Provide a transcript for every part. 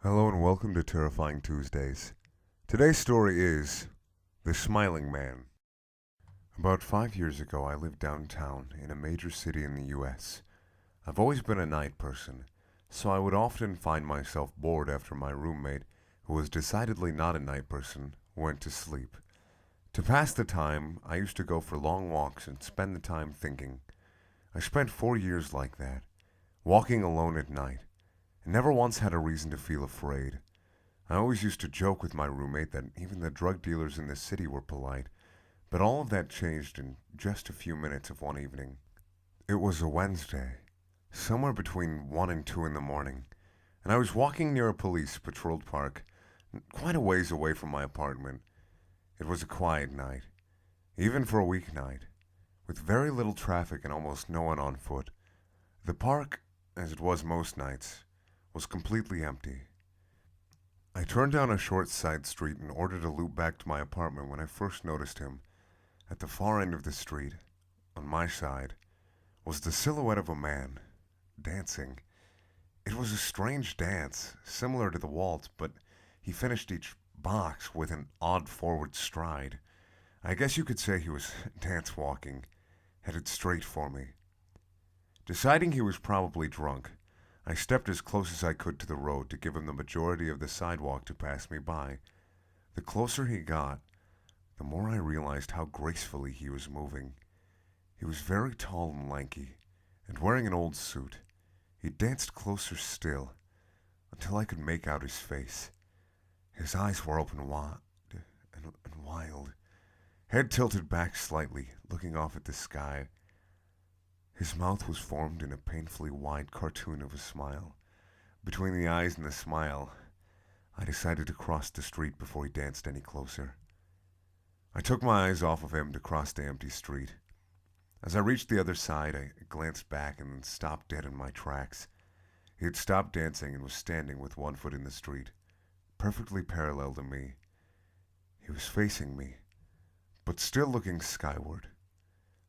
Hello and welcome to Terrifying Tuesdays. Today's story is The Smiling Man. About 5 years ago, I lived downtown in a major city in the US. I've always been a night person, so I would often find myself bored after my roommate, who was decidedly not a night person, went to sleep. To pass the time, I used to go for long walks and spend the time thinking. I spent 4 years like that, walking alone at night, and never once had a reason to feel afraid. I always used to joke with my roommate that even the drug dealers in the city were polite, but all of that changed in just a few minutes of one evening. It was a Wednesday, somewhere between 1 and 2 in the morning, and I was walking near a police patrolled park, quite a ways away from my apartment. It was a quiet night, even for a weeknight, with very little traffic and almost no one on foot. The park, as it was most nights, was completely empty. I turned down a short side street in order to loop back to my apartment when I first noticed him. At the far end of the street, on my side, was the silhouette of a man, dancing. It was a strange dance, similar to the waltz, but he finished each box with an odd forward stride. I guess you could say he was dance walking, headed straight for me. Deciding he was probably drunk, I stepped as close as I could to the road to give him the majority of the sidewalk to pass me by. The closer he got, the more I realized how gracefully he was moving. He was very tall and lanky, and wearing an old suit. He danced closer still, until I could make out his face. His eyes were open wide and wild, head tilted back slightly, looking off at the sky. His mouth was formed in a painfully wide cartoon of a smile. Between the eyes and the smile, I decided to cross the street before he danced any closer. I took my eyes off of him to cross the empty street. As I reached the other side, I glanced back and then stopped dead in my tracks. He had stopped dancing and was standing with one foot in the street, perfectly parallel to me. He was facing me, but still looking skyward,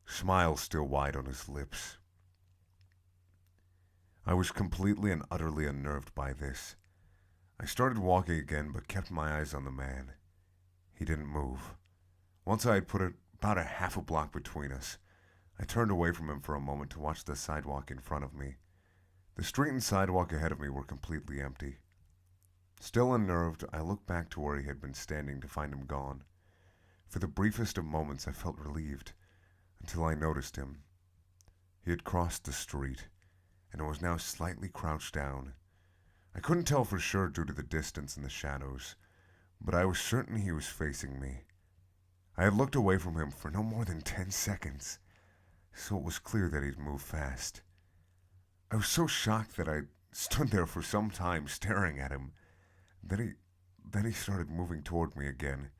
smile still wide on his lips. I was completely and utterly unnerved by this. I started walking again, but kept my eyes on the man. He didn't move. Once I had put about a half a block between us, I turned away from him for a moment to watch the sidewalk in front of me. The street and sidewalk ahead of me were completely empty. Still unnerved, I looked back to where he had been standing to find him gone. For the briefest of moments, I felt relieved, until I noticed him. He had crossed the street, and was now slightly crouched down. I couldn't tell for sure due to the distance and the shadows, but I was certain he was facing me. I had looked away from him for no more than 10 seconds, so it was clear that he'd moved fast. I was so shocked that I stood there for some time staring at him. Then he started moving toward me again.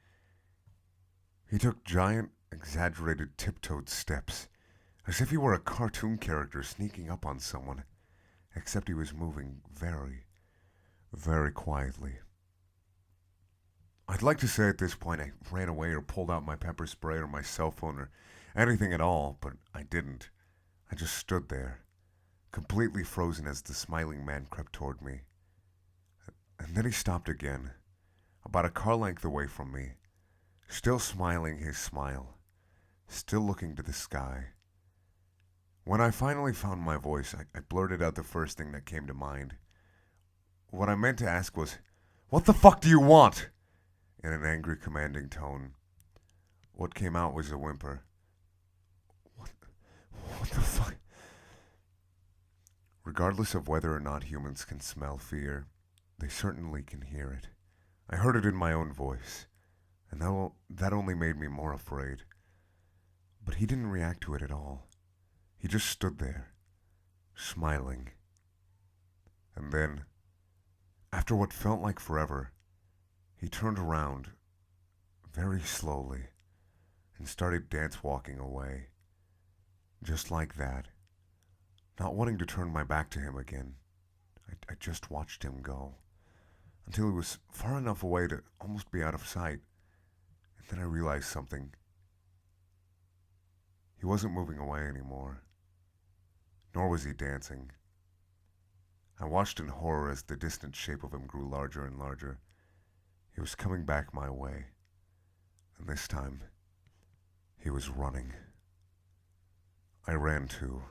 He took giant, exaggerated tiptoed steps, as if he were a cartoon character sneaking up on someone, except he was moving very, very quietly. I'd like to say at this point I ran away or pulled out my pepper spray or my cell phone or anything at all, but I didn't. I just stood there, completely frozen as the smiling man crept toward me. And then he stopped again, about a car length away from me, still smiling his smile, still looking to the sky. When I finally found my voice, I blurted out the first thing that came to mind. What I meant to ask was, "What the fuck do you want?" in an angry, commanding tone. What came out was a whimper. What, what the fuck? Regardless of whether or not humans can smell fear, they certainly can hear it. I heard it in my own voice, and that only made me more afraid. But he didn't react to it at all. He just stood there, smiling. And then, after what felt like forever, he turned around, very slowly, and started dance walking away. Just like that. Not wanting to turn my back to him again, I just watched him go, until he was far enough away to almost be out of sight. And then I realized something. He wasn't moving away anymore, nor was he dancing. I watched in horror as the distant shape of him grew larger and larger. He was coming back my way, and this time, he was running. I ran too.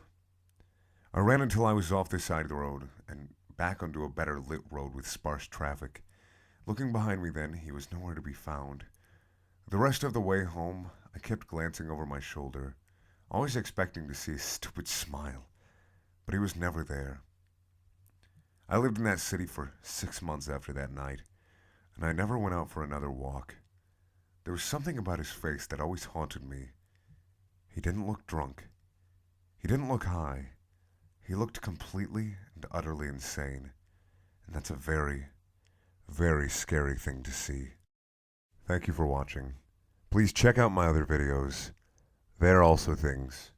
I ran until I was off the side of the road and back onto a better lit road with sparse traffic. Looking behind me then, he was nowhere to be found. The rest of the way home, I kept glancing over my shoulder, always expecting to see his stupid smile, but he was never there. I lived in that city for 6 months after that night, and I never went out for another walk. There was something about his face that always haunted me. He didn't look drunk. He didn't look high. He looked completely and utterly insane, and that's a very, very scary thing to see. Thank you for watching. Please check out my other videos. They're also things